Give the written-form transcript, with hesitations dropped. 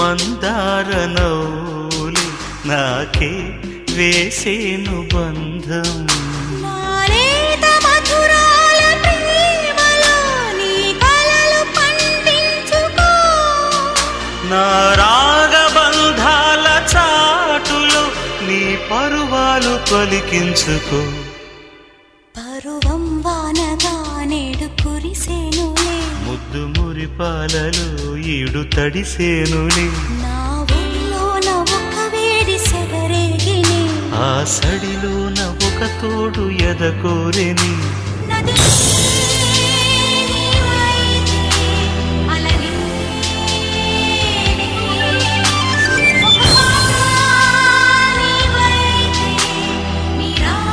మందార నవ్వులు నాకే వేసేను బంధం. నా రాగబంధాల చాటులో నీ పరువాలు పలికించుకో. పరువం వానగా నేడు కురిసేనులే, ముద్దు మురిపాలలో ఈడు తడిసేనులే. నా ఒడిలోన ఒక వేడి సెగరేగిని, ఆ సడిలోన ఒక తోడు ఎదకోరెని. నది